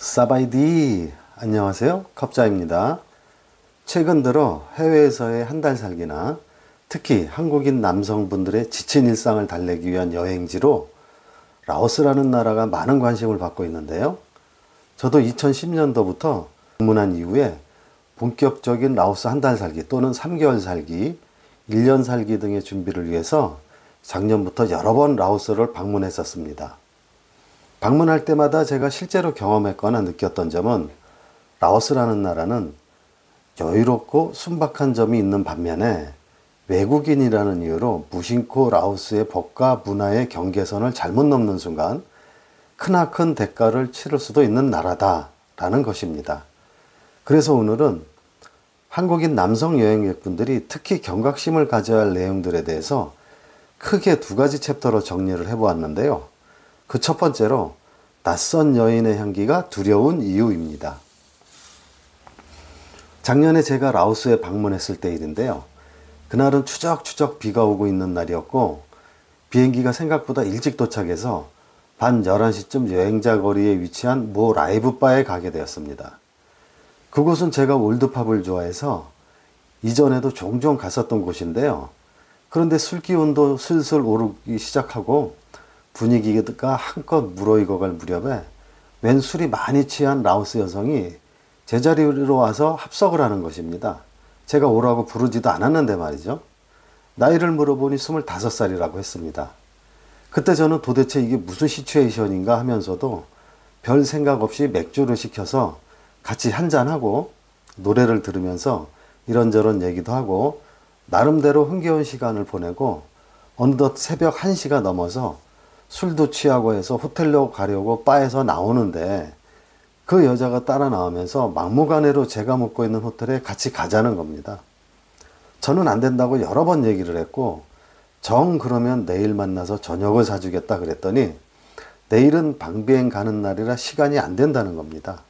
사바이디 안녕하세요, 컵자입니다. 최근 들어 해외에서의 한 달 살기나 특히 한국인 남성분들의 지친 일상을 달래기 위한 여행지로 라오스라는 나라가 많은 관심을 받고 있는데요. 저도 2010년도부터 방문한 이후에 본격적인 라오스 한 달 살기 또는 3개월 살기, 1년 살기 등의 준비를 위해서 작년부터 여러 번 라오스를 방문했었습니다. 방문할 때마다 제가 실제로 경험했거나 느꼈던 점은 라오스라는 나라는 여유롭고 순박한 점이 있는 반면에 외국인이라는 이유로 무심코 라오스의 법과 문화의 경계선을 잘못 넘는 순간 크나큰 대가를 치를 수도 있는 나라다라는 것입니다. 그래서 오늘은 한국인 남성 여행객분들이 특히 경각심을 가져야 할 내용들에 대해서 크게 두 가지 챕터로 정리를 해보았는데요. 그 첫 번째로 낯선 여인의 향기가 두려운 이유입니다. 작년에 제가 라오스에 방문했을 때 일인데요. 그날은 추적추적 비가 오고 있는 날이었고 비행기가 생각보다 일찍 도착해서 밤 11시쯤 여행자 거리에 위치한 모 라이브 바에 가게 되었습니다. 그곳은 제가 올드팝을 좋아해서 이전에도 종종 갔었던 곳인데요. 그런데 술 기운도 슬슬 오르기 시작하고 분위기가 한껏 무르익어갈 무렵에 웬 술이 많이 취한 라오스 여성이 제자리로 와서 합석을 하는 것입니다. 제가 오라고 부르지도 않았는데 말이죠. 나이를 물어보니 25살이라고 했습니다. 그때 저는 도대체 이게 무슨 시츄에이션인가 하면서도 별 생각 없이 맥주를 시켜서 같이 한잔하고 노래를 들으면서 이런저런 얘기도 하고 나름대로 흥겨운 시간을 보내고 어느덧 새벽 1시가 넘어서 술도 취하고 해서 호텔로 가려고 바에서 나오는데 그 여자가 따라 나오면서 막무가내로 제가 묵고 있는 호텔에 같이 가자는 겁니다. 저는 안 된다고 여러 번 얘기를 했고 정 그러면 내일 만나서 저녁을 사주겠다 그랬더니 내일은 방비행 가는 날이라 시간이 안 된다는 겁니다.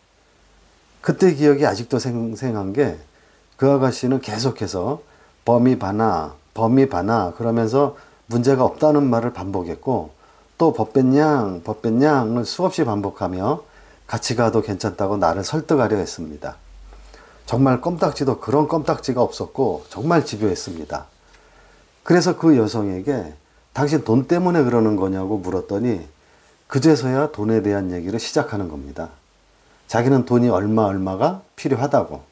그때 기억이 아직도 생생한 게 그 아가씨는 계속해서 범이 바나 그러면서 문제가 없다는 말을 반복했고 또 법뱃냥을 수없이 반복하며 같이 가도 괜찮다고 나를 설득하려 했습니다. 정말 껌딱지도 그런 껌딱지가 없었고 정말 집요했습니다. 그래서 그 여성에게 당신 돈 때문에 그러는 거냐고 물었더니 그제서야 돈에 대한 얘기를 시작하는 겁니다. 자기는 돈이 얼마가 필요하다고.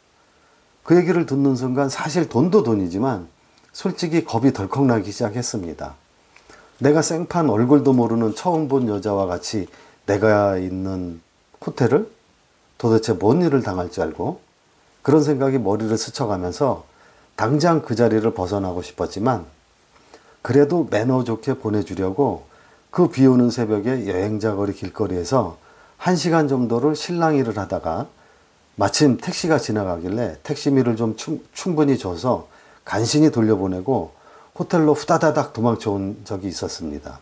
그 얘기를 듣는 순간 사실 돈도 돈이지만 솔직히 겁이 덜컥 나기 시작했습니다. 내가 생판 얼굴도 모르는 처음 본 여자와 같이 내가 있는 호텔을 도대체 뭔 일을 당할 줄 알고 그런 생각이 머리를 스쳐가면서 당장 그 자리를 벗어나고 싶었지만 그래도 매너 좋게 보내주려고 그 비 오는 새벽에 여행자 거리 길거리에서 1시간 정도를 실랑이를 하다가 마침 택시가 지나가길래 택시비를 좀 충분히 줘서 간신히 돌려보내고 호텔로 후다다닥 도망쳐 온 적이 있었습니다.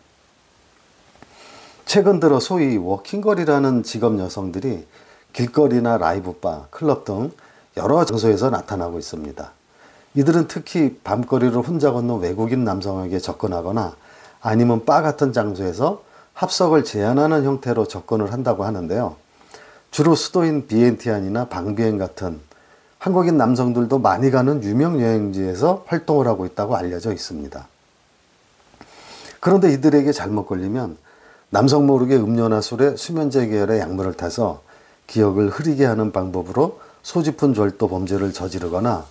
최근 들어 소위 워킹걸이라는 직업 여성들이 길거리나 라이브바, 클럽 등 여러 장소에서 나타나고 있습니다. 이들은 특히 밤거리를 혼자 걷는 외국인 남성에게 접근하거나 아니면 바 같은 장소에서 합석을 제한하는 형태로 접근을 한다고 하는데요. 주로 수도인 비엔티안이나 방비엔 같은 한국인 남성들도 많이 가는 유명 여행지에서 활동을 하고 있다고 알려져 있습니다. 그런데 이들에게 잘못 걸리면 남성 모르게 음료나 술에 수면제 계열의 약물을 타서 기억을 흐리게 하는 방법으로 소지품 절도 범죄를 저지르거나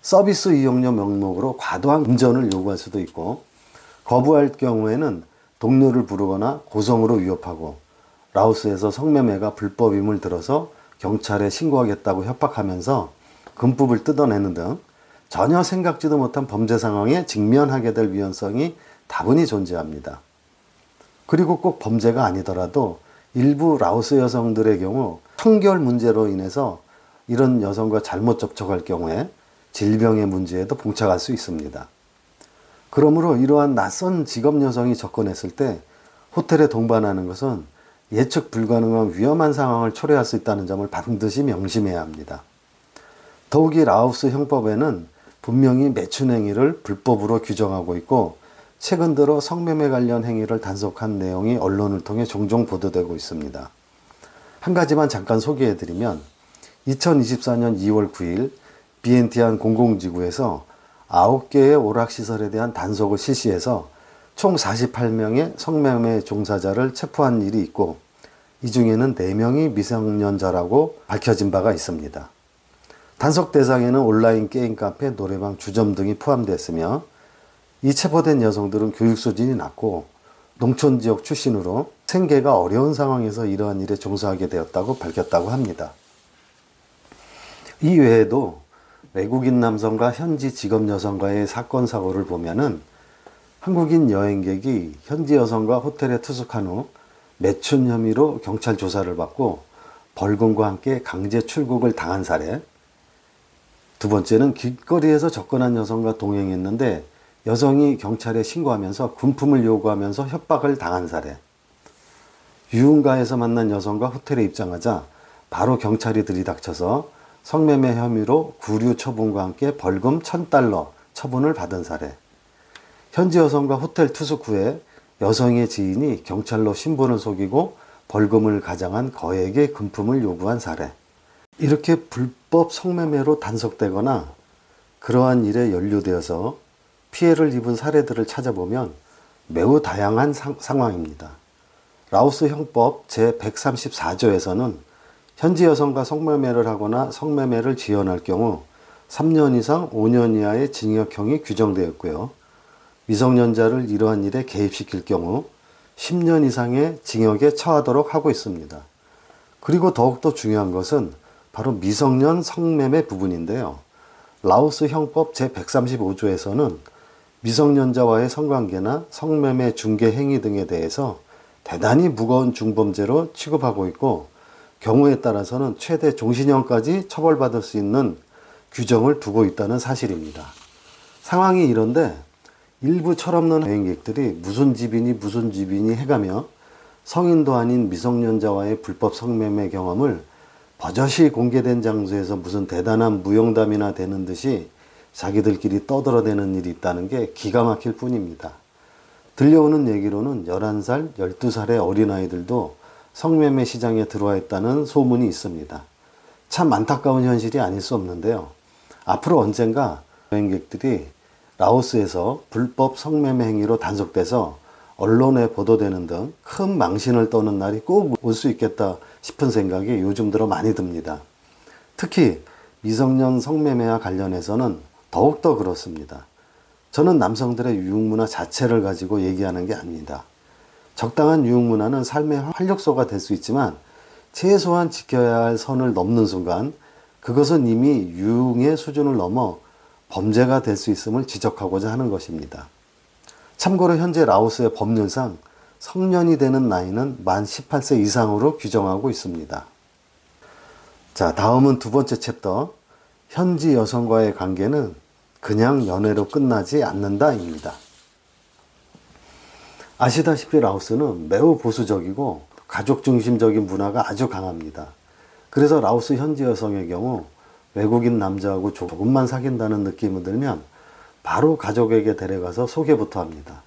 서비스 이용료 명목으로 과도한 운전을 요구할 수도 있고 거부할 경우에는 동료를 부르거나 고성으로 위협하고 라오스에서 성매매가 불법임을 들어서 경찰에 신고하겠다고 협박하면서 금품을 뜯어내는 등 전혀 생각지도 못한 범죄 상황에 직면하게 될 위험성이 다분히 존재합니다. 그리고 꼭 범죄가 아니더라도 일부 라오스 여성들의 경우 청결 문제로 인해서 이런 여성과 잘못 접촉할 경우에 질병의 문제에도 봉착할 수 있습니다. 그러므로 이러한 낯선 직업 여성이 접근했을 때 호텔에 동반하는 것은 예측 불가능한 위험한 상황을 초래할 수 있다는 점을 반드시 명심해야 합니다. 더욱이 라오스 형법에는 분명히 매춘 행위를 불법으로 규정하고 있고 최근 들어 성매매 관련 행위를 단속한 내용이 언론을 통해 종종 보도되고 있습니다. 한 가지만 잠깐 소개해드리면 2024년 2월 9일 비엔티안 공공지구에서 9개의 오락시설에 대한 단속을 실시해서 총 48명의 성매매 종사자를 체포한 일이 있고, 이 중에는 4명이 미성년자라고 밝혀진 바가 있습니다. 단속 대상에는 온라인 게임 카페, 노래방, 주점 등이 포함됐으며, 이 체포된 여성들은 교육 수준이 낮고 농촌 지역 출신으로 생계가 어려운 상황에서 이러한 일에 종사하게 되었다고 밝혔다고 합니다. 이 외에도 외국인 남성과 현지 직업 여성과의 사건 사고를 보면은 한국인 여행객이 현지 여성과 호텔에 투숙한 후 매춘 혐의로 경찰 조사를 받고 벌금과 함께 강제 출국을 당한 사례. 두 번째는 길거리에서 접근한 여성과 동행했는데 여성이 경찰에 신고하면서 군품을 요구하면서 협박을 당한 사례. 유흥가에서 만난 여성과 호텔에 입장하자 바로 경찰이 들이닥쳐서 성매매 혐의로 구류 처분과 함께 벌금 1,000달러 처분을 받은 사례. 현지 여성과 호텔 투숙 후에 여성의 지인이 경찰로 신분을 속이고 벌금을 가장한 거액의 금품을 요구한 사례. 이렇게 불법 성매매로 단속되거나 그러한 일에 연루되어서 피해를 입은 사례들을 찾아보면 매우 다양한 상황입니다. 라오스 형법 제134조에서는 현지 여성과 성매매를 하거나 성매매를 지원할 경우 3년 이상 5년 이하의 징역형이 규정되었고요. 미성년자를 이러한 일에 개입시킬 경우 10년 이상의 징역에 처하도록 하고 있습니다. 그리고 더욱더 중요한 것은 바로 미성년 성매매 부분인데요. 라오스 형법 제135조에서는 미성년자와의 성관계나 성매매 중개 행위 등에 대해서 대단히 무거운 중범죄로 취급하고 있고, 경우에 따라서는 최대 종신형까지 처벌받을 수 있는 규정을 두고 있다는 사실입니다. 상황이 이런데 일부 철없는 여행객들이 무슨 집이니 해가며 성인도 아닌 미성년자와의 불법 성매매 경험을 버젓이 공개된 장소에서 무슨 대단한 무용담이나 되는 듯이 자기들끼리 떠들어대는 일이 있다는 게 기가 막힐 뿐입니다. 들려오는 얘기로는 11살, 12살의 어린아이들도 성매매 시장에 들어와 있다는 소문이 있습니다. 참 안타까운 현실이 아닐 수 없는데요. 앞으로 언젠가 여행객들이 라오스에서 불법 성매매 행위로 단속돼서 언론에 보도되는 등 큰 망신을 떠는 날이 꼭 올 수 있겠다 싶은 생각이 요즘 들어 많이 듭니다. 특히 미성년 성매매와 관련해서는 더욱더 그렇습니다. 저는 남성들의 유흥문화 자체를 가지고 얘기하는 게 아닙니다. 적당한 유흥문화는 삶의 활력소가 될 수 있지만 최소한 지켜야 할 선을 넘는 순간 그것은 이미 유흥의 수준을 넘어 범죄가 될 수 있음을 지적하고자 하는 것입니다. 참고로 현재 라오스의 법률상 성년이 되는 나이는 만 18세 이상으로 규정하고 있습니다. 자, 다음은 두 번째 챕터, 현지 여성과의 관계는 그냥 연애로 끝나지 않는다입니다. 아시다시피 라오스는 매우 보수적이고 가족 중심적인 문화가 아주 강합니다. 그래서 라오스 현지 여성의 경우 외국인 남자하고 조금만 사귄다는 느낌이 들면 바로 가족에게 데려가서 소개부터 합니다.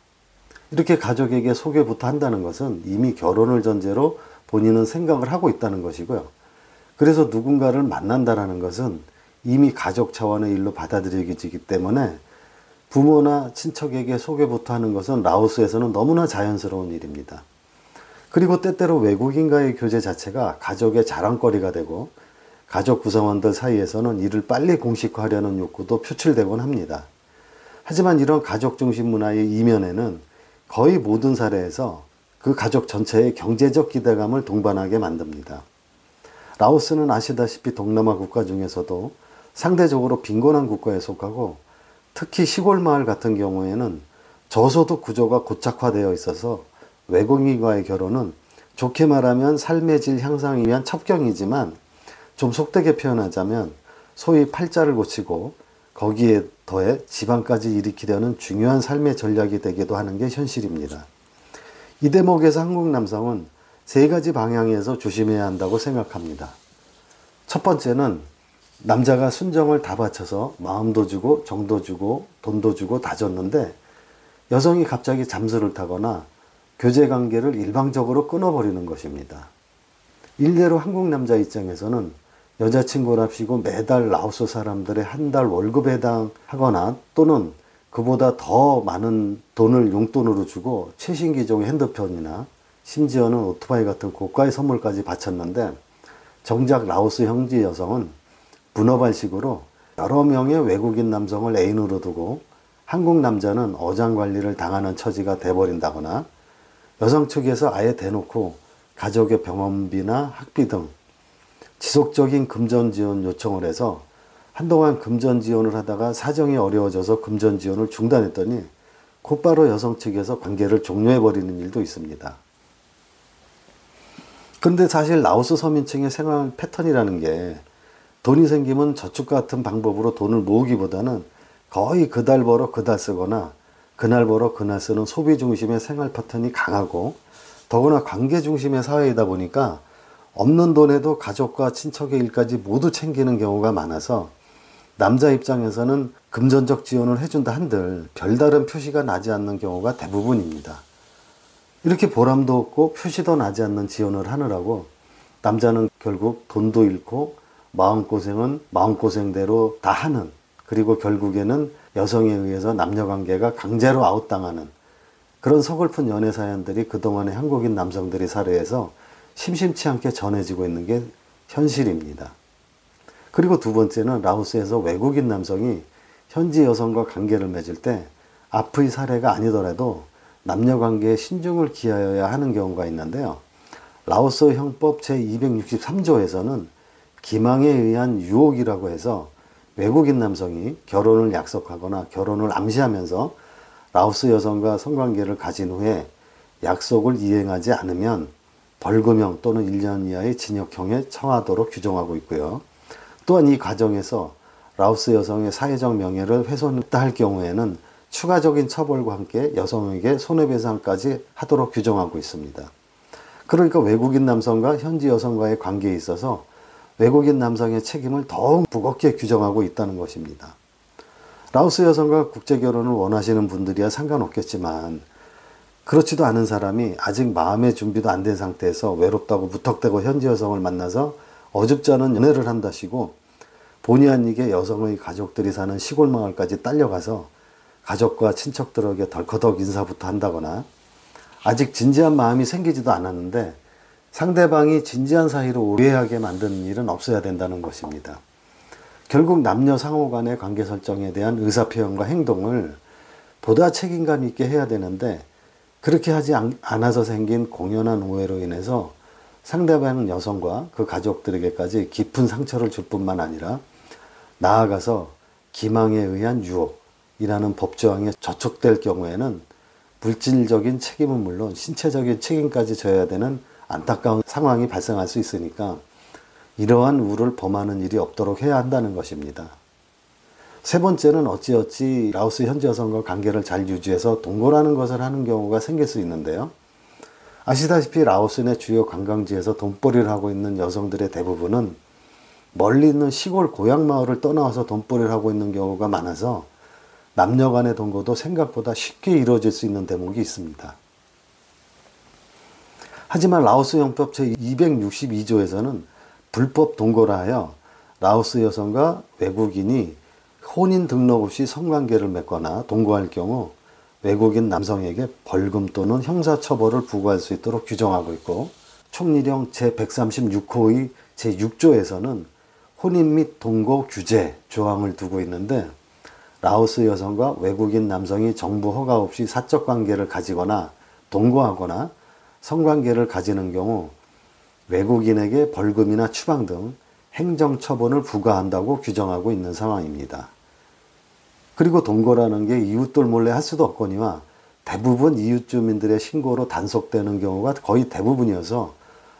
이렇게 가족에게 소개부터 한다는 것은 이미 결혼을 전제로 본인은 생각을 하고 있다는 것이고요. 그래서 누군가를 만난다는 것은 이미 가족 차원의 일로 받아들여지기 때문에 부모나 친척에게 소개부터 하는 것은 라오스에서는 너무나 자연스러운 일입니다. 그리고 때때로 외국인과의 교제 자체가 가족의 자랑거리가 되고 가족 구성원들 사이에서는 이를 빨리 공식화하려는 욕구도 표출되곤 합니다. 하지만 이런 가족 중심 문화의 이면에는 거의 모든 사례에서 그 가족 전체의 경제적 기대감을 동반하게 만듭니다. 라오스는 아시다시피 동남아 국가 중에서도 상대적으로 빈곤한 국가에 속하고 특히 시골 마을 같은 경우에는 저소득 구조가 고착화되어 있어서 외국인과의 결혼은 좋게 말하면 삶의 질 향상을 위한 첩경이지만 좀 속되게 표현하자면 소위 팔자를 고치고 거기에 더해 지방까지 일으키려는 중요한 삶의 전략이 되기도 하는 게 현실입니다. 이 대목에서 한국 남성은 세 가지 방향에서 조심해야 한다고 생각합니다. 첫 번째는 남자가 순정을 다 바쳐서 마음도 주고 정도 주고 돈도 주고 다 줬는데 여성이 갑자기 잠수를 타거나 교제 관계를 일방적으로 끊어버리는 것입니다. 일례로 한국 남자 입장에서는 여자친구랍시고 매달 라오스 사람들의 한 달 월급에 해당하거나 또는 그보다 더 많은 돈을 용돈으로 주고 최신 기종의 핸드폰이나 심지어는 오토바이 같은 고가의 선물까지 바쳤는데, 정작 라오스 현지 여성은 분업알식으로 여러 명의 외국인 남성을 애인으로 두고 한국 남자는 어장관리를 당하는 처지가 돼버린다거나, 여성 측에서 아예 대놓고 가족의 병원비나 학비 등 지속적인 금전 지원 요청을 해서 한동안 금전 지원을 하다가 사정이 어려워져서 금전 지원을 중단했더니 곧바로 여성 측에서 관계를 종료해버리는 일도 있습니다. 그런데 사실 라오스 서민층의 생활 패턴이라는 게 돈이 생기면 저축 같은 방법으로 돈을 모으기보다는 거의 그달 벌어 그달 쓰거나 그날 벌어 그날 쓰는 소비 중심의 생활 패턴이 강하고, 더구나 관계 중심의 사회이다 보니까 없는 돈에도 가족과 친척의 일까지 모두 챙기는 경우가 많아서 남자 입장에서는 금전적 지원을 해준다 한들 별다른 표시가 나지 않는 경우가 대부분입니다. 이렇게 보람도 없고 표시도 나지 않는 지원을 하느라고 남자는 결국 돈도 잃고 마음고생은 마음고생대로 다 하는, 그리고 결국에는 여성에 의해서 남녀관계가 강제로 아웃당하는 그런 서글픈 연애 사연들이 그동안의 한국인 남성들의 사례에서 심심치 않게 전해지고 있는 게 현실입니다. 그리고 두 번째는 라오스에서 외국인 남성이 현지 여성과 관계를 맺을 때 앞의 사례가 아니더라도 남녀관계에 신중을 기하여야 하는 경우가 있는데요. 라오스 형법 제263조에서는 기망에 의한 유혹이라고 해서 외국인 남성이 결혼을 약속하거나 결혼을 암시하면서 라오스 여성과 성관계를 가진 후에 약속을 이행하지 않으면 벌금형 또는 1년 이하의 징역형에 처하도록 규정하고 있고요. 또한 이 과정에서 라오스 여성의 사회적 명예를 훼손했다 할 경우에는 추가적인 처벌과 함께 여성에게 손해배상까지 하도록 규정하고 있습니다. 그러니까 외국인 남성과 현지 여성과의 관계에 있어서 외국인 남성의 책임을 더욱 무겁게 규정하고 있다는 것입니다. 라오스 여성과 국제결혼을 원하시는 분들이야 상관없겠지만, 그렇지도 않은 사람이 아직 마음의 준비도 안 된 상태에서 외롭다고 무턱대고 현지 여성을 만나서 어줍지 않은 연애를 한다시고 본의 아니게 여성의 가족들이 사는 시골 마을까지 딸려가서 가족과 친척들에게 덜커덕 인사부터 한다거나, 아직 진지한 마음이 생기지도 않았는데 상대방이 진지한 사이로 오해하게 만드는 일은 없어야 된다는 것입니다. 결국 남녀 상호 간의 관계 설정에 대한 의사표현과 행동을 보다 책임감 있게 해야 되는데, 그렇게 하지 않아서 생긴 공연한 오해로 인해서 상대방 여성과 그 가족들에게까지 깊은 상처를 줄 뿐만 아니라 나아가서 기망에 의한 유혹이라는 법조항에 저촉될 경우에는 물질적인 책임은 물론 신체적인 책임까지 져야 되는 안타까운 상황이 발생할 수 있으니까 이러한 우를 범하는 일이 없도록 해야 한다는 것입니다. 세 번째는 어찌어찌 라오스 현지 여성과 관계를 잘 유지해서 동거라는 것을 하는 경우가 생길 수 있는데요. 아시다시피 라오스 내 주요 관광지에서 돈벌이를 하고 있는 여성들의 대부분은 멀리 있는 시골 고향 마을을 떠나와서 돈벌이를 하고 있는 경우가 많아서 남녀 간의 동거도 생각보다 쉽게 이루어질 수 있는 대목이 있습니다. 하지만 라오스 형법 제262조에서는 불법 동거라 하여 라오스 여성과 외국인이 혼인 등록 없이 성관계를 맺거나 동거할 경우 외국인 남성에게 벌금 또는 형사처벌을 부과할 수 있도록 규정하고 있고, 총리령 제136호의 제6조에서는 혼인 및 동거 규제 조항을 두고 있는데, 라오스 여성과 외국인 남성이 정부 허가 없이 사적 관계를 가지거나 동거하거나 성관계를 가지는 경우 외국인에게 벌금이나 추방 등 행정처분을 부과한다고 규정하고 있는 상황입니다. 그리고 동거라는 게 이웃들 몰래 할 수도 없거니와 대부분 이웃 주민들의 신고로 단속되는 경우가 거의 대부분이어서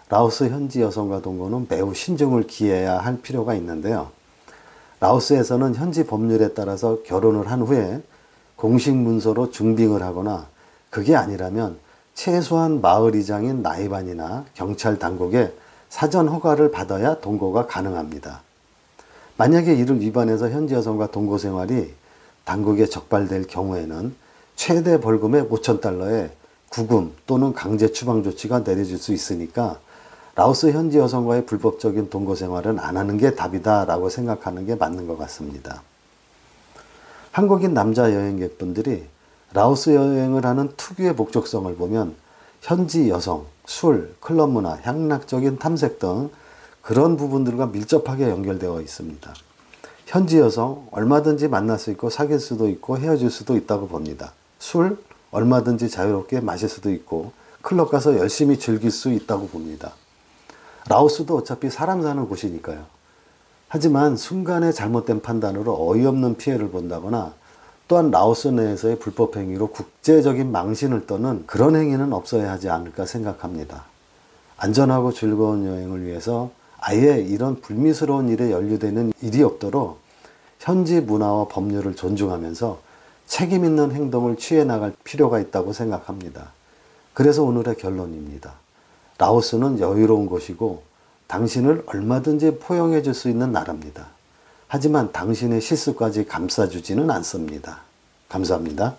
라오스 현지 여성과 동거는 매우 신중을 기해야 할 필요가 있는데요. 라오스에서는 현지 법률에 따라서 결혼을 한 후에 공식 문서로 증빙을 하거나, 그게 아니라면 최소한 마을 이장인 나이반이나 경찰 당국에 사전 허가를 받아야 동거가 가능합니다. 만약에 이를 위반해서 현지 여성과 동거 생활이 당국에 적발될 경우에는 최대 벌금의 $5,000에 구금 또는 강제 추방 조치가 내려질 수 있으니까 라오스 현지 여성과의 불법적인 동거 생활은 안 하는 게 답이다라고 생각하는 게 맞는 것 같습니다. 한국인 남자 여행객분들이 라오스 여행을 하는 특유의 목적성을 보면 현지 여성, 술, 클럽 문화, 향락적인 탐색 등 그런 부분들과 밀접하게 연결되어 있습니다. 현지 여성 얼마든지 만날 수 있고 사귈 수도 있고 헤어질 수도 있다고 봅니다. 술 얼마든지 자유롭게 마실 수도 있고 클럽 가서 열심히 즐길 수 있다고 봅니다. 라오스도 어차피 사람 사는 곳이니까요. 하지만 순간의 잘못된 판단으로 어이없는 피해를 본다거나 또한 라오스 내에서의 불법 행위로 국제적인 망신을 떠는 그런 행위는 없어야 하지 않을까 생각합니다. 안전하고 즐거운 여행을 위해서 아예 이런 불미스러운 일에 연루되는 일이 없도록 현지 문화와 법률을 존중하면서 책임 있는 행동을 취해 나갈 필요가 있다고 생각합니다. 그래서 오늘의 결론입니다. 라오스는 여유로운 곳이고 당신을 얼마든지 포용해 줄 수 있는 나라입니다. 하지만 당신의 실수까지 감싸주지는 않습니다. 감사합니다.